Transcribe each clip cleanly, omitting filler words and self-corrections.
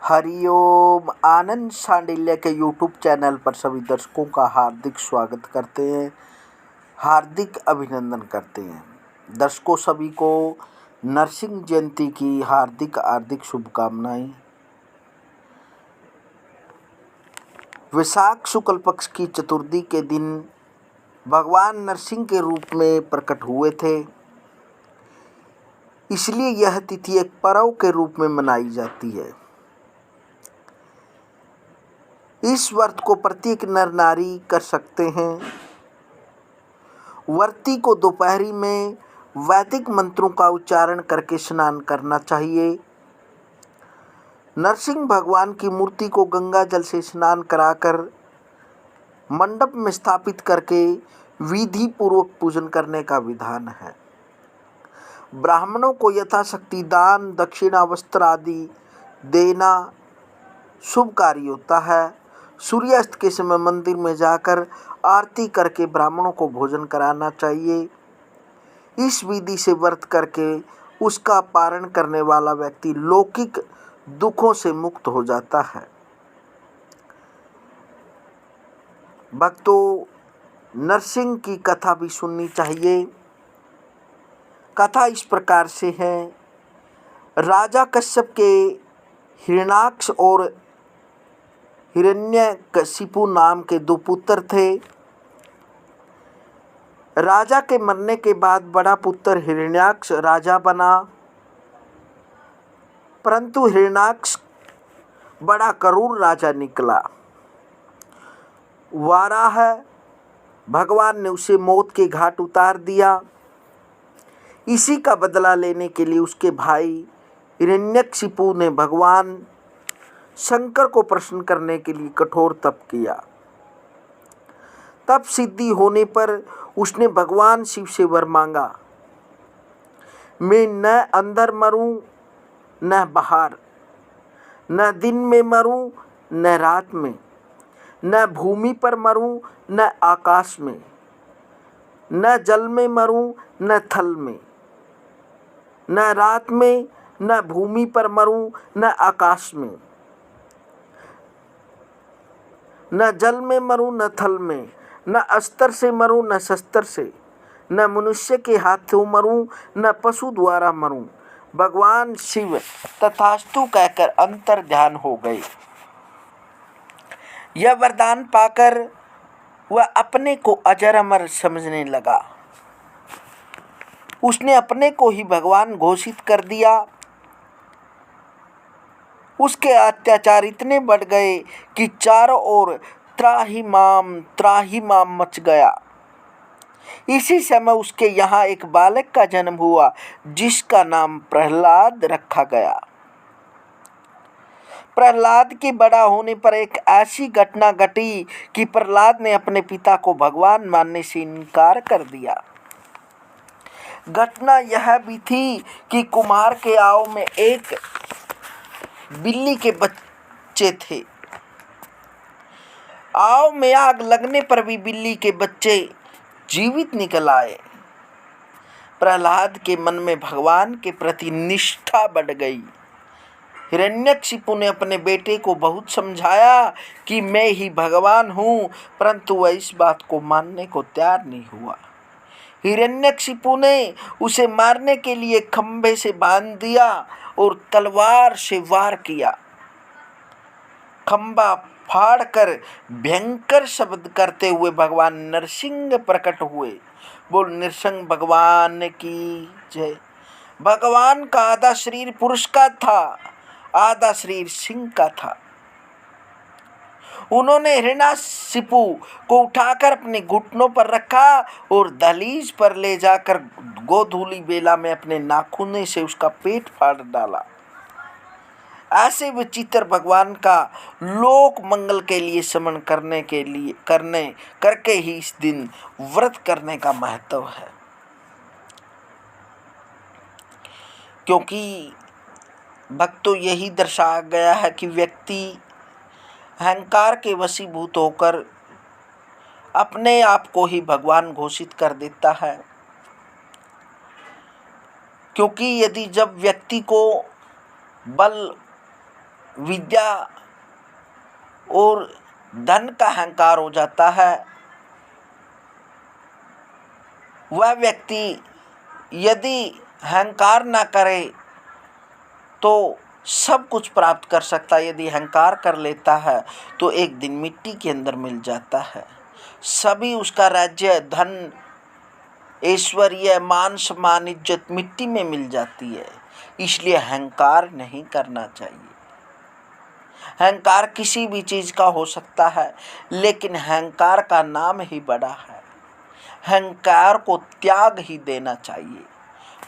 हरिओम। आनंद सांडिल्य के YouTube channel पर सभी दर्शकों का हार्दिक स्वागत करते हैं, हार्दिक अभिनंदन करते हैं। दर्शकों सभी को नरसिंह जयंती की हार्दिक शुभकामनाएं। वैशाख शुक्ल पक्ष की चतुर्थी के दिन भगवान नरसिंह के रूप में प्रकट हुए थे, इसलिए यह तिथि एक पर्व के रूप में मनाई जाती है। इस व्रत को प्रत्येक नर नारी कर सकते हैं। व्रती को दोपहरी में वैदिक मंत्रों का उच्चारण करके स्नान करना चाहिए। नरसिंह भगवान की मूर्ति को गंगा जल से स्नान कराकर मंडप में स्थापित करके विधि पूर्वक पूजन करने का विधान है। ब्राह्मणों को यथाशक्ति दान, दक्षिणा, वस्त्र आदि देना शुभ कार्य होता है। सूर्यास्त के समय मंदिर में जाकर आरती करके ब्राह्मणों को भोजन कराना चाहिए। इस विधि से व्रत करके उसका पारण करने वाला व्यक्ति लौकिक दुखों से मुक्त हो जाता है। भक्तों, नरसिंह की कथा भी सुननी चाहिए। कथा इस प्रकार से है। राजा कश्यप के हिरण्याक्ष और हिरण्यकशिपु नाम के दो पुत्र थे। राजा के मरने के बाद बड़ा पुत्र हिरण्याक्ष राजा बना, परंतु हिरण्याक्ष बड़ा क्रूर राजा निकला। वाराह भगवान ने उसे मौत के घाट उतार दिया। इसी का बदला लेने के लिए उसके भाई हिरण्यकशिपु ने भगवान शंकर को प्रसन्न करने के लिए कठोर तप किया। तप सिद्धि होने पर उसने भगवान शिव से वर मांगा, मैं न अंदर मरूं न बाहर, न दिन में मरूं न रात में, न भूमि पर मरूं न आकाश में, न जल में मरूं न थल में, न रात में न भूमि पर मरूं न आकाश में, न जल में मरूं न थल में, न अस्त्र से मरूं न शस्त्र से, न मनुष्य के हाथों मरूं न पशु द्वारा मरूं। भगवान शिव तथास्तु कहकर अंतर ध्यान हो गए। यह वरदान पाकर वह अपने को अजर अमर समझने लगा। उसने अपने को ही भगवान घोषित कर दिया। उसके अत्याचार इतने बढ़ गए कि चारों ओर त्राहिमाम मच गया। इसी समय उसके यहाँ एक बालक का जन्म हुआ, जिसका नाम प्रहलाद रखा गया। प्रहलाद के बड़ा होने पर एक ऐसी घटना घटी कि प्रहलाद ने अपने पिता को भगवान मानने से इनकार कर दिया। घटना यह भी थी कि कुम्हार के आव में एक बिल्ली के बच्चे थे। आव में आग लगने पर भी बिल्ली के बच्चे जीवित निकल आए। प्रहलाद के मन में भगवान के प्रति निष्ठा बढ़ गई। हिरण्यकशिपु ने अपने बेटे को बहुत समझाया कि मैं ही भगवान हूँ, परंतु वह इस बात को मानने को तैयार नहीं हुआ। हिरण्यकशिपु ने उसे मारने के लिए खंभे से बांध दिया और तलवार से वार किया। खंभा फाड़कर भयंकर शब्द करते हुए भगवान नरसिंह प्रकट हुए। बोल नरसिंह भगवान की जय। भगवान का आधा शरीर पुरुष का था, आधा शरीर सिंह का था। उन्होंने हिरण्याकशिपु को उठाकर अपने घुटनों पर रखा और दहलीज पर ले जाकर गोधूली बेला में अपने नाखूने से उसका पेट फाड़ डाला। ऐसे विचित्र भगवान का लोक मंगल के लिए स्मरण करके ही इस दिन व्रत करने का महत्व है। क्योंकि भक्तों, यही दर्शाया गया है कि व्यक्ति अहंकार के वशीभूत होकर अपने आप को ही भगवान घोषित कर देता है। क्योंकि जब व्यक्ति को बल विद्या और धन का अहंकार हो जाता है, वह व्यक्ति यदि अहंकार ना करे तो सब कुछ प्राप्त कर सकता है। यदि अहंकार कर लेता है तो एक दिन मिट्टी के अंदर मिल जाता है। सभी उसका राज्य, धन, ऐश्वर्य, मान सम्मान, इज्जत मिट्टी में मिल जाती है। इसलिए अहंकार नहीं करना चाहिए। अहंकार किसी भी चीज का हो सकता है, लेकिन अहंकार का नाम ही बड़ा है। अहंकार को त्याग ही देना चाहिए।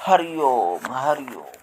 हरिओम हरिओम।